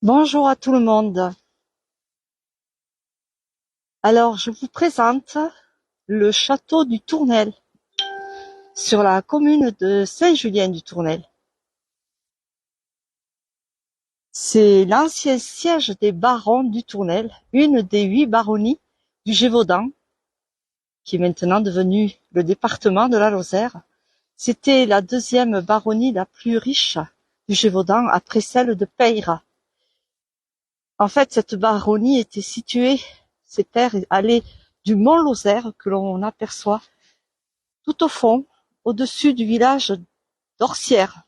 Bonjour à tout le monde. Alors, je vous présente le château du Tournel, sur la commune de Saint-Julien-du-Tournel. C'est l'ancien siège des barons du Tournel, une des 8 baronnies du Gévaudan, qui est maintenant devenue le département de la Lozère. C'était la deuxième baronnie la plus riche du Gévaudan, après celle de Peyre. En fait, cette baronnie était située, ses terres allaient du mont Lozère, que l'on aperçoit tout au fond, au-dessus du village d'Orsières.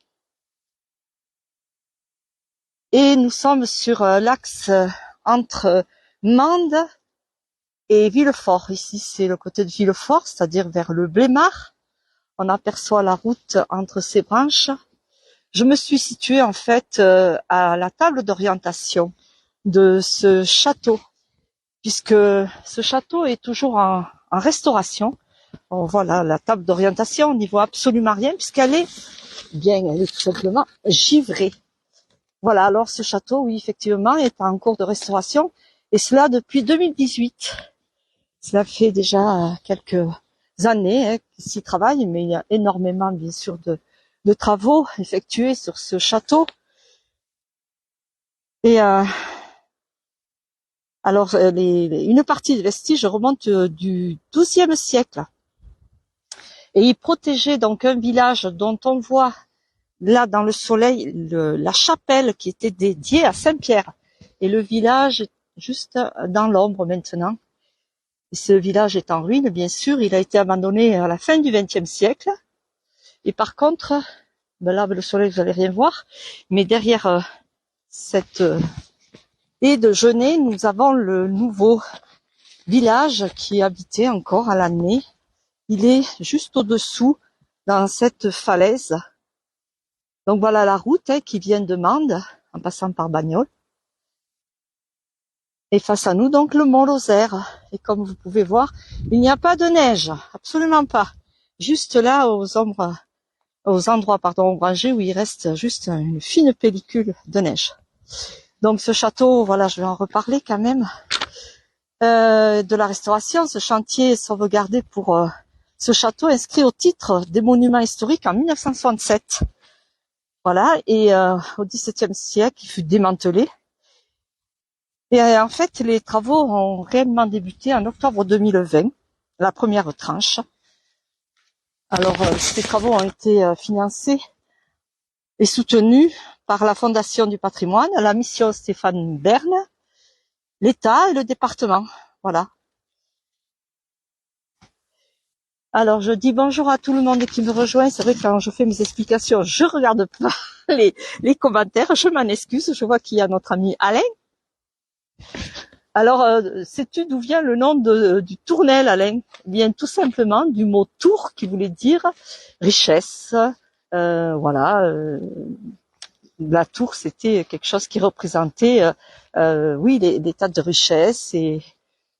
Et nous sommes sur l'axe entre Mende et Villefort. Ici, c'est le côté de Villefort, c'est-à-dire vers le Blémard. On aperçoit la route entre ces branches. Je me suis située en fait à la table d'orientation de ce château, puisque ce château est toujours en restauration. Bon, voilà, la table d'orientation, on n'y voit absolument rien puisqu'elle est tout simplement givrée. Voilà, alors ce château, oui, effectivement, est en cours de restauration, et cela depuis 2018. Cela fait déjà quelques années qu'ils s'y travaillent, mais il y a énormément, bien sûr, de travaux effectués sur ce château. Et alors, une partie des vestiges remonte du XIIe siècle. Et il protégeait donc un village dont on voit là dans le soleil la chapelle qui était dédiée à Saint-Pierre. Et le village juste dans l'ombre maintenant. Et ce village est en ruine, bien sûr. Il a été abandonné à la fin du XXe siècle. Et par contre, là, le soleil, vous n'allez rien voir. Mais derrière cette haie de genêt, nous avons le nouveau village qui est habité encore à l'année. Il est juste au-dessous, dans cette falaise. Donc voilà la route qui vient de Mende, en passant par Bagnols. Et face à nous, donc, le mont Lozère. Et comme vous pouvez voir, il n'y a pas de neige, absolument pas. Juste là, aux endroits ombragés où il reste juste une fine pellicule de neige. Donc ce château, voilà, je vais en reparler quand même. De la restauration, ce chantier est sauvegardé pour ce château inscrit au titre des monuments historiques en 1967. Voilà, et au XVIIe siècle, il fut démantelé. Et en fait, les travaux ont réellement débuté en octobre 2020, la première tranche. Alors, ces travaux ont été financés et soutenus par la Fondation du patrimoine, la mission Stéphane Bern, l'État et le département. Voilà. Alors, je dis bonjour à tout le monde qui me rejoint. C'est vrai que quand je fais mes explications, je regarde pas les commentaires. Je m'en excuse. Je vois qu'il y a notre ami Alain. Alors, sais-tu d'où vient le nom du Tournel, Alain? Il vient tout simplement du mot tour qui voulait dire richesse. Voilà. La tour, c'était quelque chose qui représentait, oui, l'état de richesse et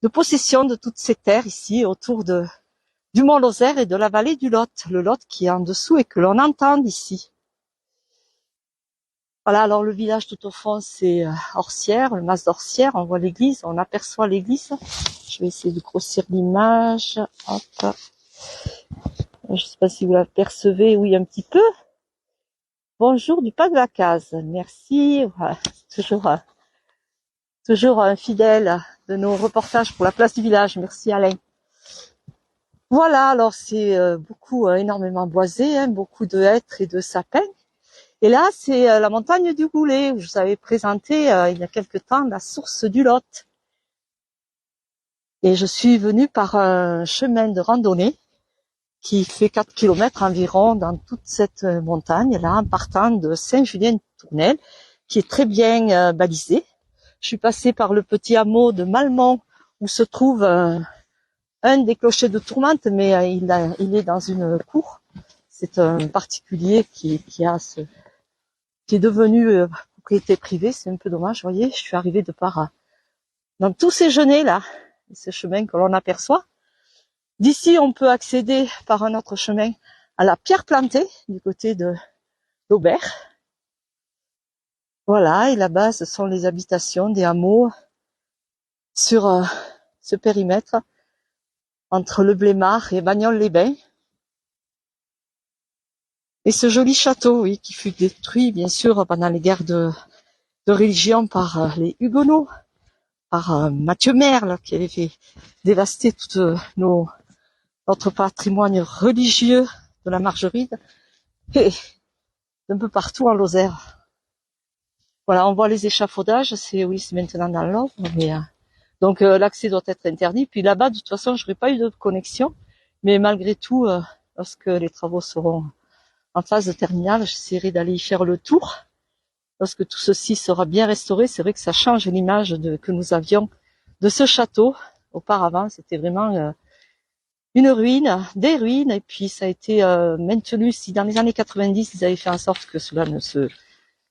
de possession de toutes ces terres ici autour du mont Lozère et de la vallée du Lot. Le Lot qui est en dessous et que l'on entend d'ici. Voilà, alors le village tout au fond, c'est Orsières, le mas d'Orsières. On voit l'église, on aperçoit l'église. Je vais essayer de grossir l'image. Hop. Je ne sais pas si vous l'apercevez, oui, un petit peu. Bonjour du pas de la case. Merci. Voilà, toujours un fidèle de nos reportages pour la place du village. Merci Alain. Voilà, alors c'est énormément boisé, hein, beaucoup de hêtres et de sapins. Et là, c'est la montagne du Goulet, où je vous avais présenté il y a quelque temps la source du Lot. Et je suis venue par un chemin de randonnée qui fait 4 kilomètres environ dans toute cette montagne, là, en partant de Saint-Julien-du-Tournel, qui est très bien balisé. Je suis passée par le petit hameau de Malmont, où se trouve un des clochers de Tourmente, mais il est dans une cour. C'est un particulier qui est devenu propriété privée. C'est un peu dommage, vous voyez. Je suis arrivée de part dans tous ces genêts là, ce chemin que l'on aperçoit. D'ici, on peut accéder par un autre chemin à la pierre plantée du côté de l'Aubert. Voilà, et là-bas, ce sont les habitations des hameaux sur ce périmètre entre le Blémard et Bagnols-les-Bains. Et ce joli château, oui, qui fut détruit, bien sûr, pendant les guerres de religion par les Huguenots, par Mathieu Merle, qui avait fait dévaster tout notre patrimoine religieux de la Margeride, et d'un peu partout en Lozère. Voilà, on voit les échafaudages, c'est maintenant dans l'ordre, mais donc l'accès doit être interdit. Puis là-bas, de toute façon, je n'aurai pas eu de connexion, mais malgré tout, lorsque les travaux seront en phase terminale, j'essaierai d'aller y faire le tour. Lorsque tout ceci sera bien restauré, c'est vrai que ça change l'image que nous avions de ce château. Auparavant, c'était vraiment une ruine, des ruines, et puis ça a été maintenu. Si dans les années 90, ils avaient fait en sorte que cela ne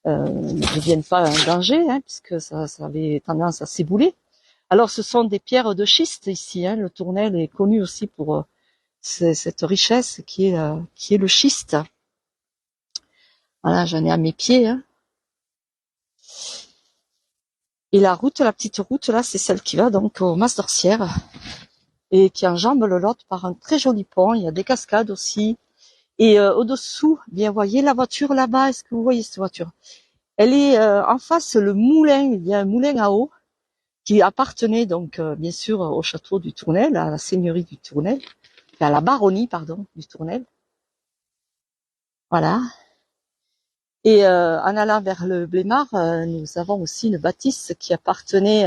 devienne pas un danger, puisque ça avait tendance à s'ébouler. Alors, ce sont des pierres de schiste ici. Le Tournel est connu aussi pour cette richesse qui est le schiste. Voilà, j'en ai à mes pieds. Et la petite route là, c'est celle qui va donc au Mas d'Orcières et qui enjambe le Lot par un très joli pont. Il y a des cascades aussi. Et au-dessous, bien, vous voyez la voiture là-bas. Est-ce que vous voyez cette voiture? Elle est en face, le moulin. Il y a un moulin à eau qui appartenait donc bien sûr au château du Tournel, à la seigneurie du Tournel, à la baronnie, pardon, du Tournel. Voilà. Et en allant vers le Blémard, nous avons aussi une bâtisse qui appartenait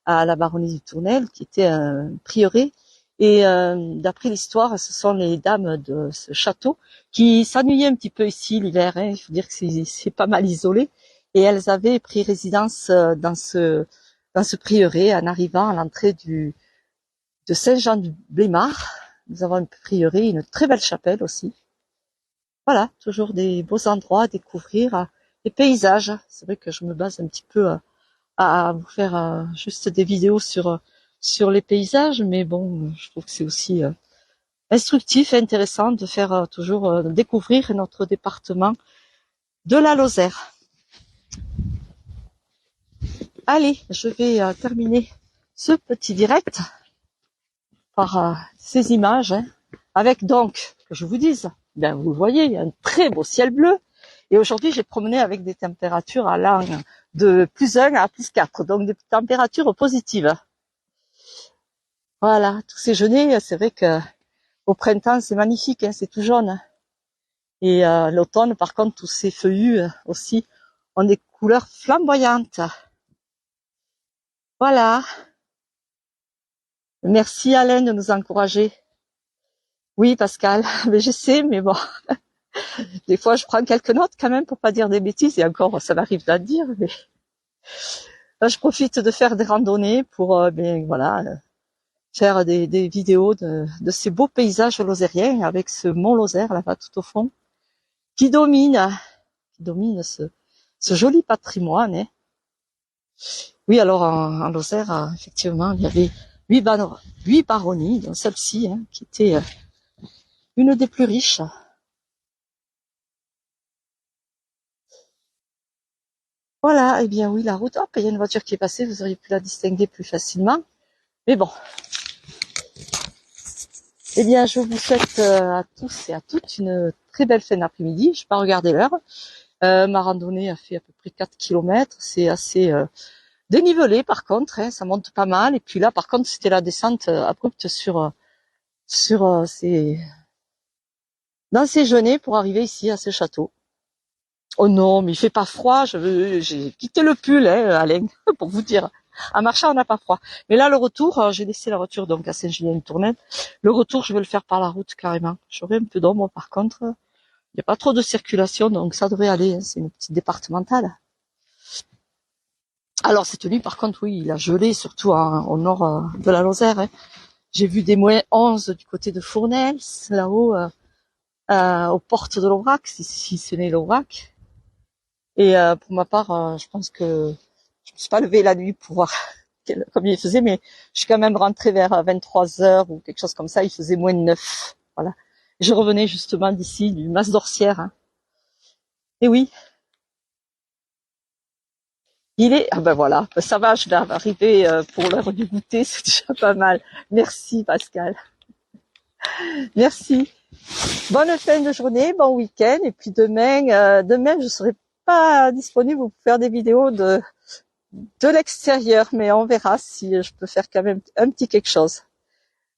à la baronnie du Tournel, qui était un prieuré. Et d'après l'histoire, ce sont les dames de ce château qui s'ennuyaient un petit peu ici l'hiver. Il faut dire que c'est pas mal isolé. Et elles avaient pris résidence dans ce prieuré en arrivant à l'entrée de Saint-Jean-du-Blémard. Nous avons un prieuré, une très belle chapelle aussi. Voilà, toujours des beaux endroits à découvrir, des paysages. C'est vrai que je me base un petit peu à vous faire juste des vidéos sur les paysages, mais bon, je trouve que c'est aussi instructif et intéressant de faire toujours découvrir notre département de la Lozère. Allez, je vais terminer ce petit direct par ces images, avec donc, que je vous dise, bien vous le voyez, il y a un très beau ciel bleu, et aujourd'hui j'ai promené avec des températures allant de +1 à +4, donc des températures positives. Voilà, tous ces genêts, c'est vrai que au printemps c'est magnifique, c'est tout jaune, et l'automne par contre tous ces feuillus aussi ont des couleurs flamboyantes. Voilà, merci Alain de nous encourager. Oui Pascal, mais je sais, mais bon, des fois je prends quelques notes quand même pour pas dire des bêtises, et encore ça m'arrive de le dire, mais là, je profite de faire des randonnées pour faire des vidéos de ces beaux paysages lozériens avec ce mont Lozère là-bas tout au fond qui domine ce joli patrimoine. Oui, alors en Lozère, effectivement, il y avait 8 baronnies, dont celle-ci qui était une des plus riches. Voilà, et bien oui, la route, hop, il y a une voiture qui est passée, vous auriez pu la distinguer plus facilement. Mais bon. Eh bien, je vous souhaite à tous et à toutes une très belle fin d'après-midi. Je vais pas regarder l'heure. Ma randonnée a fait à peu près 4 kilomètres. C'est assez dénivelé par contre, ça monte pas mal. Et puis là, par contre, c'était la descente abrupte dans ces genêts pour arriver ici à ce château. Oh non, mais il fait pas froid. J'ai quitté le pull, Alain, pour vous dire. En marchant, on n'a pas froid. Mais là, le retour, j'ai laissé la voiture donc à Saint-Julien-du-Tournel. Le retour, je vais le faire par la route carrément. J'aurai un peu d'ombre par contre. Il n'y a pas trop de circulation, donc ça devrait aller. C'est une petite départementale. Alors cette nuit, par contre, oui, il a gelé, surtout au nord de la Lozère. J'ai vu des -11 du côté de Fournels, là-haut, aux portes de l'Aubrac, si ce n'est l'Aubrac. Et pour ma part, je pense que je me suis pas levée la nuit pour voir combien il faisait, mais je suis quand même rentrée vers 23h ou quelque chose comme ça. Il faisait -9. Voilà. Je revenais justement d'ici, du Mas d'Orcières. Et oui. Ah ben voilà, ça va, je vais arriver pour l'heure du goûter, c'est déjà pas mal. Merci Pascal, merci. Bonne fin de journée, bon week-end, et puis demain je serai pas disponible pour faire des vidéos de l'extérieur, mais on verra si je peux faire quand même un petit quelque chose.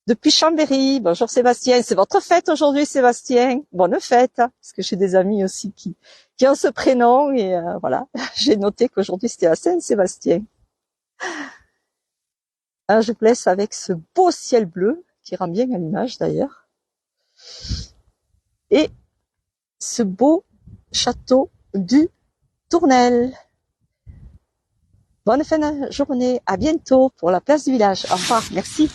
Depuis Chambéry, bonjour Sébastien, c'est votre fête aujourd'hui Sébastien, bonne fête, hein, parce que j'ai des amis aussi qui ont ce prénom, et voilà, j'ai noté qu'aujourd'hui c'était à Saint-Sébastien. Je vous laisse avec ce beau ciel bleu, qui rend bien à l'image d'ailleurs, et ce beau château du Tournelle. Bonne fin de journée, à bientôt pour la place du village. Au revoir, merci.